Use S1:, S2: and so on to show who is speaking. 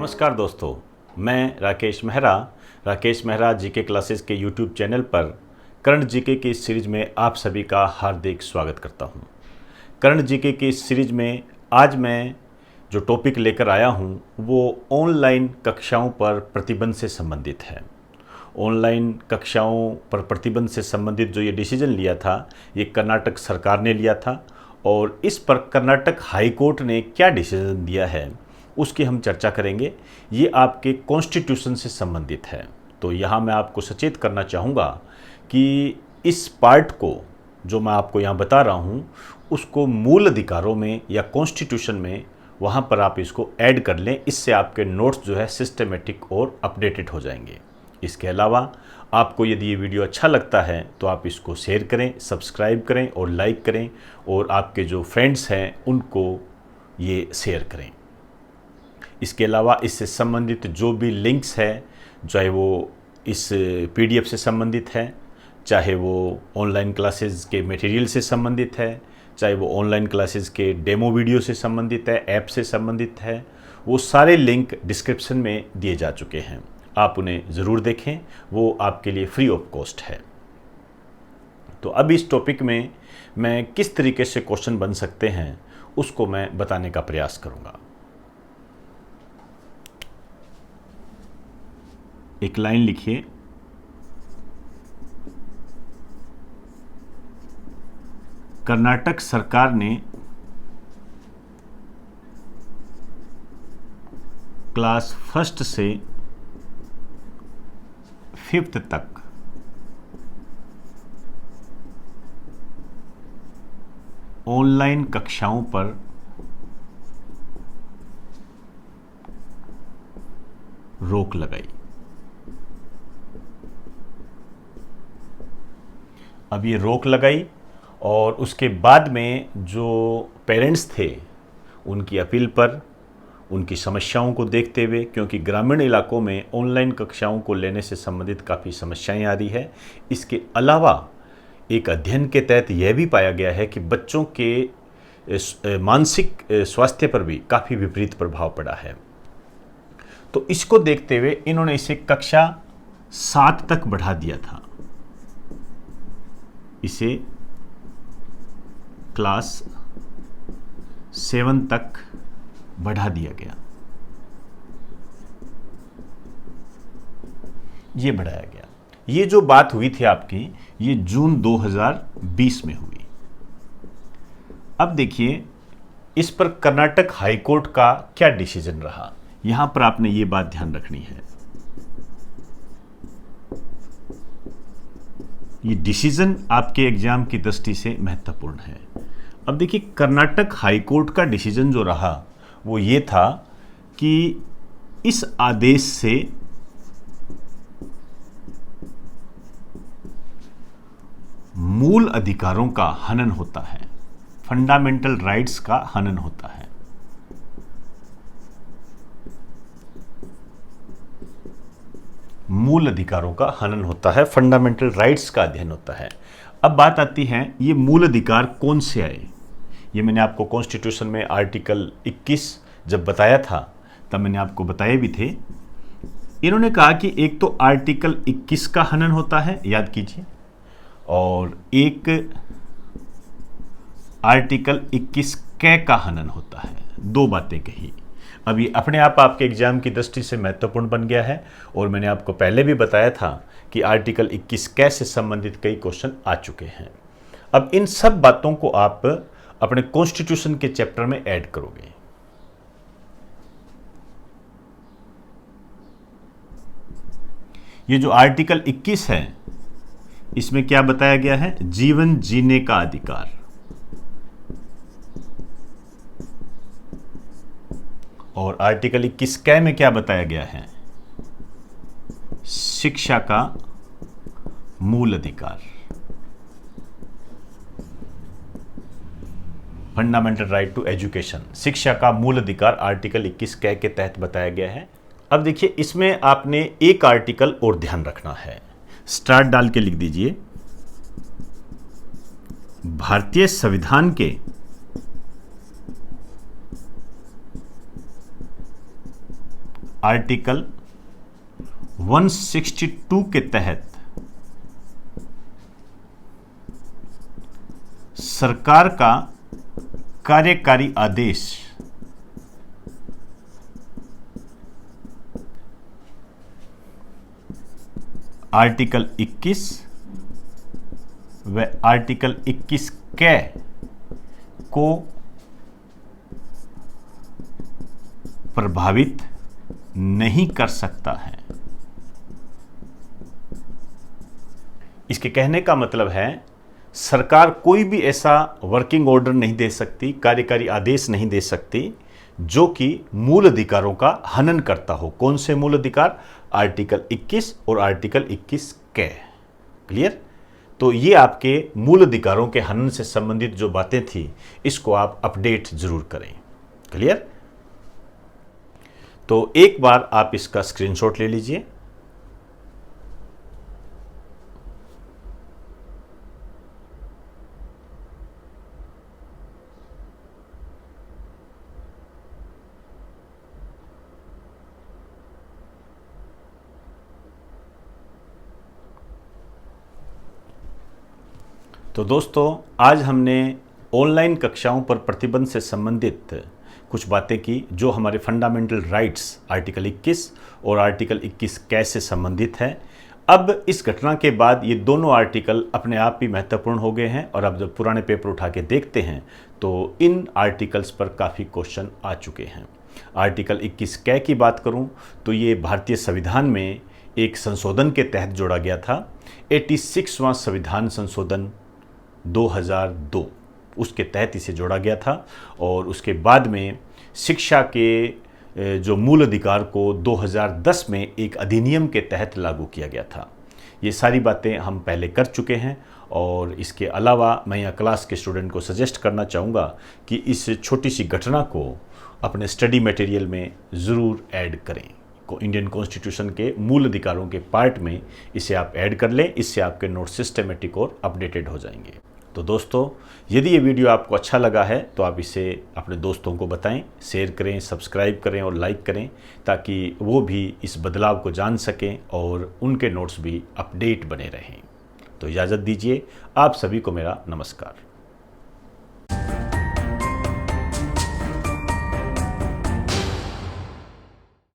S1: नमस्कार दोस्तों, मैं राकेश मेहरा जीके क्लासेस के यूट्यूब चैनल पर करंट जीके की इस सीरीज़ में आप सभी का हार्दिक स्वागत करता हूं। करंट जीके की इस सीरीज़ में आज मैं जो टॉपिक लेकर आया हूं वो ऑनलाइन कक्षाओं पर प्रतिबंध से संबंधित है। ऑनलाइन कक्षाओं पर प्रतिबंध से संबंधित जो ये डिसीजन लिया था ये कर्नाटक सरकार ने लिया था और इस पर कर्नाटक हाई कोर्ट ने क्या डिसीजन दिया है उसकी हम चर्चा करेंगे। ये आपके कॉन्स्टिट्यूशन से संबंधित है, तो यहाँ मैं आपको सचेत करना चाहूँगा कि इस पार्ट को जो मैं आपको यहाँ बता रहा हूँ उसको मूल अधिकारों में या कॉन्स्टिट्यूशन में वहाँ पर आप इसको ऐड कर लें। इससे आपके नोट्स जो है सिस्टमेटिक और अपडेटेड हो जाएंगे। इसके अलावा आपको यदि ये वीडियो अच्छा लगता है तो आप इसको शेयर करें, सब्सक्राइब करें और लाइक करें और आपके जो फ्रेंड्स हैं उनको ये शेयर करें। इसके अलावा इससे संबंधित जो भी लिंक्स हैं, चाहे वो इस पीडीएफ से संबंधित है, चाहे वो ऑनलाइन क्लासेस के मटेरियल से संबंधित है, चाहे वो ऑनलाइन क्लासेस के डेमो वीडियो से संबंधित है, ऐप से संबंधित है, वो सारे लिंक डिस्क्रिप्शन में दिए जा चुके हैं। आप उन्हें ज़रूर देखें, वो आपके लिए फ्री ऑफ कॉस्ट है। तो अब इस टॉपिक में मैं किस तरीके से क्वेश्चन बन सकते हैं उसको मैं बताने का प्रयास करूँगा। एक लाइन लिखिए, कर्नाटक सरकार ने क्लास 1 से 5th तक ऑनलाइन कक्षाओं पर रोक लगाई। अब ये रोक लगाई और उसके बाद में जो पेरेंट्स थे उनकी अपील पर, उनकी समस्याओं को देखते हुए, क्योंकि ग्रामीण इलाकों में ऑनलाइन कक्षाओं को लेने से संबंधित काफ़ी समस्याएं आ रही है। इसके अलावा एक अध्ययन के तहत यह भी पाया गया है कि बच्चों के मानसिक स्वास्थ्य पर भी काफ़ी विपरीत प्रभाव पड़ा है। तो इसको देखते हुए इन्होंने इसे कक्षा 7 तक बढ़ा दिया था। इसे क्लास 7 तक बढ़ा दिया गया। ये बढ़ाया गया। ये जो बात हुई थी आपकी, ये जून 2020 में हुई। अब देखिए इस पर कर्नाटक हाई कोर्ट का क्या डिसीजन रहा। यहां पर आपने ये बात ध्यान रखनी है, ये डिसीजन आपके एग्जाम की दृष्टि से महत्वपूर्ण है। अब देखिए कर्नाटक हाई कोर्ट का डिसीजन जो रहा वो ये था कि इस आदेश से मूल अधिकारों का हनन होता है, फंडामेंटल राइट्स का हनन होता है। मूल अधिकारों का हनन होता है, फंडामेंटल राइट्स का अध्ययन होता है। अब बात आती है ये मूल अधिकार कौन से आए। ये मैंने आपको कॉन्स्टिट्यूशन में आर्टिकल 21 जब बताया था तब मैंने आपको बताए भी थे। इन्होंने कहा कि एक तो आर्टिकल 21 का हनन होता है, याद कीजिए, और एक आर्टिकल 21 कै का हनन होता है। दो बातें कही। अब ये अपने आप आपके एग्जाम की दृष्टि से महत्वपूर्ण बन गया है और मैंने आपको पहले भी बताया था कि आर्टिकल 21 कै से संबंधित कई क्वेश्चन आ चुके हैं। अब इन सब बातों को आप अपने कॉन्स्टिट्यूशन के चैप्टर में ऐड करोगे। ये जो आर्टिकल 21 है इसमें क्या बताया गया है? जीवन जीने का अधिकार। और आर्टिकल 21 कै में क्या बताया गया है? शिक्षा का मूल अधिकार, फंडामेंटल राइट टू एजुकेशन। शिक्षा का मूल अधिकार आर्टिकल 21 कै के तहत बताया गया है। अब देखिए इसमें आपने एक आर्टिकल और ध्यान रखना है, स्टार डाल के लिख दीजिए, भारतीय संविधान के आर्टिकल 162 के तहत सरकार का कार्यकारी आदेश आर्टिकल 21 व आर्टिकल 21 के को प्रभावित नहीं कर सकता है। इसके कहने का मतलब है सरकार कोई भी ऐसा वर्किंग ऑर्डर नहीं दे सकती, कार्यकारी आदेश नहीं दे सकती जो कि मूल अधिकारों का हनन करता हो। कौन से मूल अधिकार? आर्टिकल 21 और आर्टिकल 21 के। क्लियर? तो ये आपके मूल अधिकारों के हनन से संबंधित जो बातें थी इसको आप अपडेट जरूर करें। क्लियर? तो एक बार आप इसका स्क्रीनशॉट ले लीजिए। तो दोस्तों, आज हमने ऑनलाइन कक्षाओं पर प्रतिबंध से संबंधित कुछ बातें की जो हमारे फंडामेंटल राइट्स आर्टिकल 21 और आर्टिकल 21 कैसे संबंधित है। अब इस घटना के बाद ये दोनों आर्टिकल अपने आप ही महत्वपूर्ण हो गए हैं और अब जब पुराने पेपर उठा के देखते हैं तो इन आर्टिकल्स पर काफ़ी क्वेश्चन आ चुके हैं। आर्टिकल 21 कै की बात करूं तो ये भारतीय संविधान में एक संशोधन के तहत जोड़ा गया था। 86वां संविधान संशोधन 2002 उसके तहत इसे जोड़ा गया था और उसके बाद में शिक्षा के जो मूल अधिकार को 2010 में एक अधिनियम के तहत लागू किया गया था। ये सारी बातें हम पहले कर चुके हैं और इसके अलावा मैं यहाँ क्लास के स्टूडेंट को सजेस्ट करना चाहूँगा कि इस छोटी सी घटना को अपने स्टडी मटेरियल में ज़रूर ऐड करें। इंडियन कॉन्स्टिट्यूशन के मूल अधिकारों के पार्ट में इसे आप ऐड कर लें। इससे आपके नोट सिस्टमेटिक और अपडेटेड हो जाएंगे। तो दोस्तों, यदि ये वीडियो आपको अच्छा लगा है तो आप इसे अपने दोस्तों को बताएं, शेयर करें, सब्सक्राइब करें और लाइक करें ताकि वो भी इस बदलाव को जान सकें और उनके नोट्स भी अपडेट बने रहें। तो इजाज़त दीजिए। आप सभी को मेरा नमस्कार।